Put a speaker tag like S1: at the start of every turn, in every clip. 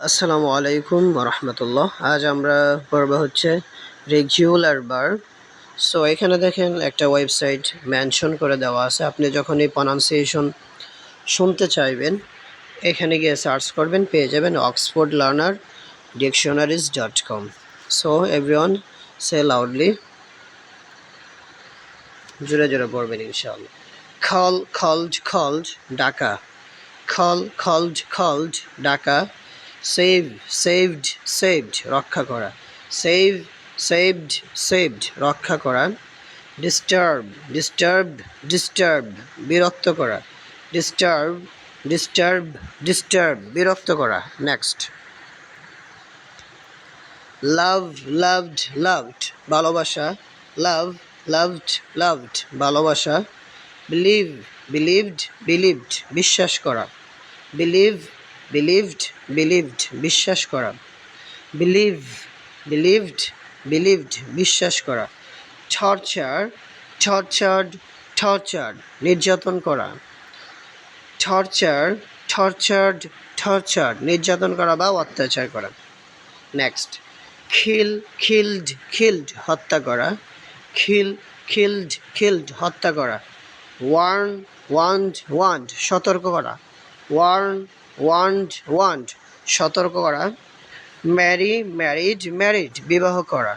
S1: আসসালামু আলাইকুম রহমতুল্লাহ। আজ আমরা পড়ব হচ্ছে রেগুলার ভার্ব। সো এখানে দেখেন একটা ওয়েবসাইট মেনশন করে দেওয়া আছে। আপনি যখন এই প্রনাউন্সিয়েশন শুনতে চাইবেন এখানে গিয়ে সার্চ করবেন, পেয়ে যাবেন oxfordlearnerdictionaries.com। সো এভরিওয়ান সে লাউডলি, জোরে জোরে পড়বেন ইনশাআল্লাহ। called ডাকা, called ডাকা। saved রক্ষা করা, saved রক্ষা করা। disturbed বিরক্ত করা, disturb বিরক্ত করা। নেক্সট, loved ভালোবাসা, loved ভালোবাসা। believed বিশ্বাস করা, believed বিশ্বাস করা। believed বিশ্বাস করা। tortured নির্যাতন করা, tortured নির্যাতন করা বা অত্যাচার করা। নেক্সট, killed হত্যা করা, killed হত্যা করা। warned সতর্ক করা, warned সতর্ক করা। married বিবাহ করা,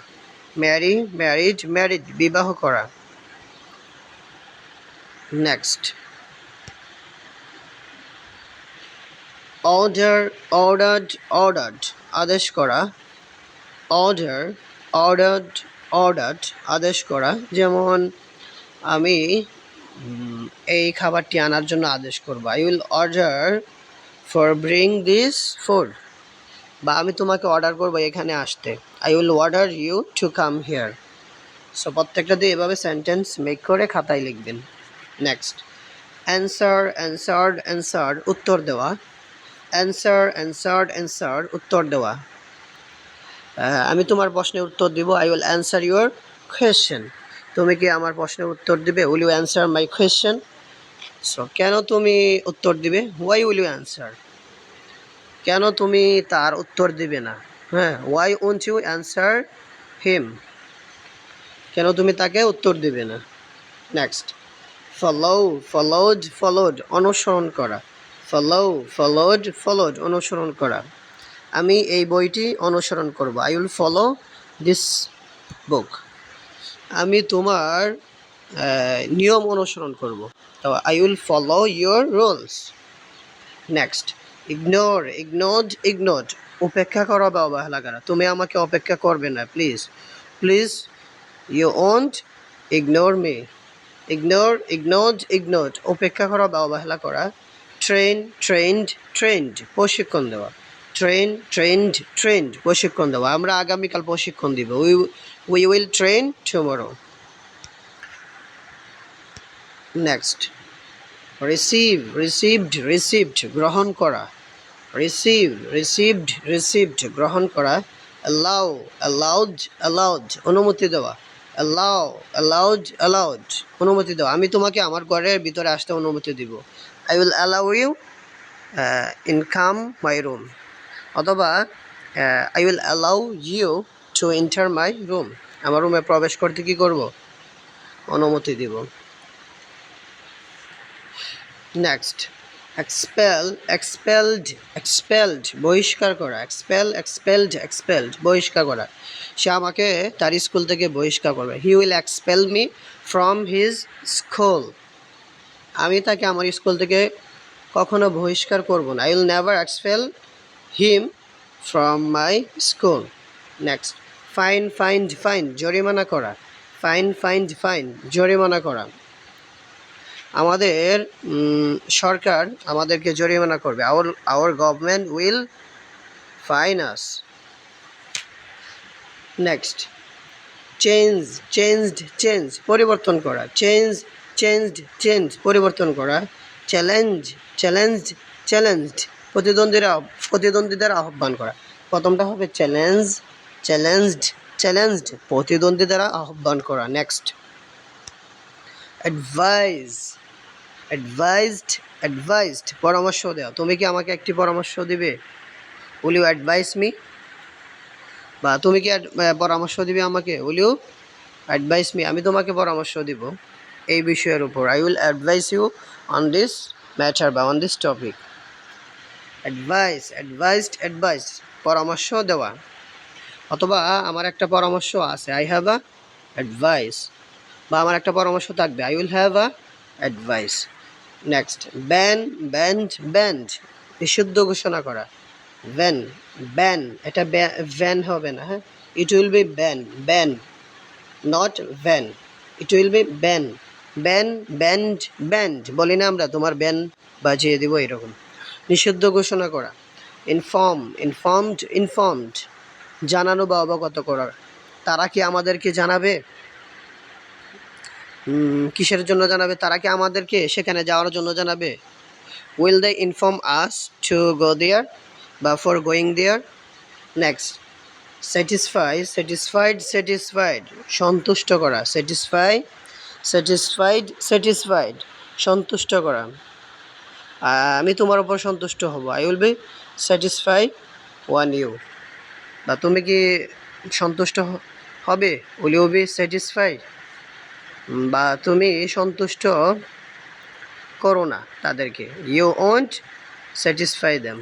S1: married বিবাহ করা। নেক্সট, ordered আদেশ করা, ordered আদেশ করা। যেমন আমি এই খাবারটি আনার জন্য আদেশ করব, I will order for bring this food। বা আমি তোমাকে অর্ডার করবো এখানে আসতে, I will order you to come here। So প্রত্যেকটা দিয়ে এভাবে সেন্টেন্স মেক করে খাতায় লিখবেন। নেক্সট, answered উত্তর দেওয়া, answered উত্তর দেওয়া। আমি তোমার প্রশ্নের উত্তর দিব, I will answer your question। তুমি কি আমার প্রশ্নের উত্তর দিবে, will you answer my question। So কেন তুমি উত্তর দিবে, why will you answer। কেন তুমি তার উত্তর দিবে না, হ্যাঁ, why won't you answer him। কেন তুমি তাকে উত্তর দিবে না। নেক্সট, followed অনুসরণ করা, followed অনুসরণ করা। আমি এই বইটি অনুসরণ করব, I will follow this book। আমি তোমার নিয়ম অনুসরণ করব, তো I will follow your rules। Next, ignored উপেক্ষা করা বা অবহেলা করা। তুমি আমাকে অপেক্ষা করবে না, please you won't ignore me। ignored উপেক্ষা করা বা অবহেলা করা। trained প্রশিক্ষণ দেওয়া, trained প্রশিক্ষণ দেওয়া। আমরা আগামীকাল প্রশিক্ষণ দিব, we will train tomorrow। Next, received গ্রহণ করা, received গ্রহণ করা। allowed অনুমতি দেওয়া, allowed অনুমতি দেওয়া। আমি তোমাকে আমার ঘরের ভিতরে আসতে অনুমতি দিব, I will allow you in come my room। অথবা I will allow you to enter my room। আমার রুমে প্রবেশ করতে কি করব, অনুমতি দিব। নেক্সট, expelled বহিষ্কার করা, expelled বহিষ্কার করা। সে আমাকে তার স্কুল থেকে বহিষ্কার করবে, he will expel me from his school। আমি তাকে আমার স্কুল থেকে কখনো বহিষ্কার করব না, I will never expel him from my school। Next, fine জরিমানা করা, ফাইন জরিমানা করা। আমাদের সরকার আমাদেরকে জরিমানা করবে, our government will fine us। Next, change পরিবর্তন করা, চেঞ্জ পরিবর্তন করা। চ্যালেঞ্জড প্রতিদ্বন্দ্বীদের আহ্বান করা। প্রথমটা হবে চ্যালেঞ্জড প্রতিদ্বন্দ্বীদের আহ্বান করা। নেক্সট, অ্যাডভাইজড পরামর্শ দেওয়া। তুমি কি আমাকে একটি পরামর্শ দিবে, উইল ইউ অ্যাডভাইস মি, বা তুমি কি পরামর্শ দিবে আমাকে, উইল ইউ অ্যাডভাইস মি, আমি তোমাকে পরামর্শ দিব এই বিষয়ের উপর, I will advise you on this matter বা on this topic. Advise, advised, advise পরামর্শ দেওয়া, অথবা আমার একটা পরামর্শ আছে, আই হ্যাভ আ অ্যাডভাইস, বা আমার একটা পরামর্শ থাকবে, I will have a advice. Next, ban, band, band নিষিদ্ধ ঘোষণা করা, ব্যান, ব্যান, এটা ভ্যান হবে না, হ্যাঁ, it will be ban, ban, not van, it will be ban, ban, band, band বলি না আমরা, তোমার ব্যান বাজিয়ে দিব এরকম। নিষিদ্ধ ঘোষণা করা, ইনফর্ম, ইনফর্মড, ইনফর্মড জানানো বা অবগত করা, তারা কি আমাদেরকে জানাবে, কিসের জন্য জানাবে, তারা কি আমাদেরকে সেখানে যাওয়ার জন্য জানাবে, will they inform us to go there বা for going there. Next, satisfy, satisfied, satisfied সন্তুষ্ট করা, স্যাটিসফাই, স্যাটিসফাইড, স্যাটিসফাইড সন্তুষ্ট করা, আমি তোমার উপর সন্তুষ্ট হব, I will be satisfy one you, বা তুমি কি সন্তুষ্ট হবে, উইল ইউ বি স্যাটিসফাই, বা তুমি সন্তুষ্ট করো না তাদেরকে, you won't satisfy them.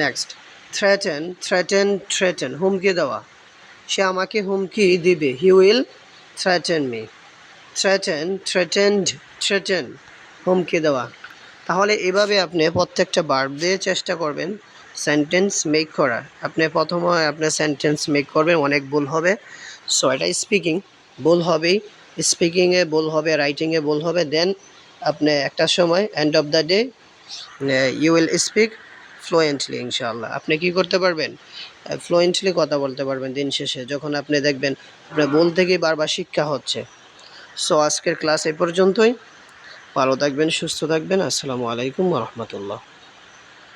S1: Next, threaten, threaten, threaten হুমকি দেওয়া, সে আমাকে হুমকি দিবে, he will threaten me, threaten, threatened, threaten হুমকি দেওয়া। তাহলে এভাবে আপনি প্রত্যেকটা ভার্ব দিয়ে চেষ্টা করবেন সেন্টেন্স মেক করা। আপনি প্রথমে আপনার সেন্টেন্স মেক করবেন, অনেক ভুল হবে, সো এটা স্পিকিং ভুল হবেই, স্পিকিংয়ে ভুল হবে, রাইটিংয়ে ভুল হবে, দেন আপনি একটা সময় end of the day you will speak fluently ইনশাআল্লাহ। আপনি কি করতে পারবেন, ফ্লুয়েন্টলি কথা বলতে পারবেন দিন শেষে, যখন আপনি দেখবেন আপনার ভুল থেকেই বারবার শিক্ষা হচ্ছে। সো আজকের ক্লাস এই পর্যন্তই, ভালো থাকবেন, সুস্থ থাকবেন, আসসালামু আলাইকুম ওয়া রাহমাতুল্লাহ।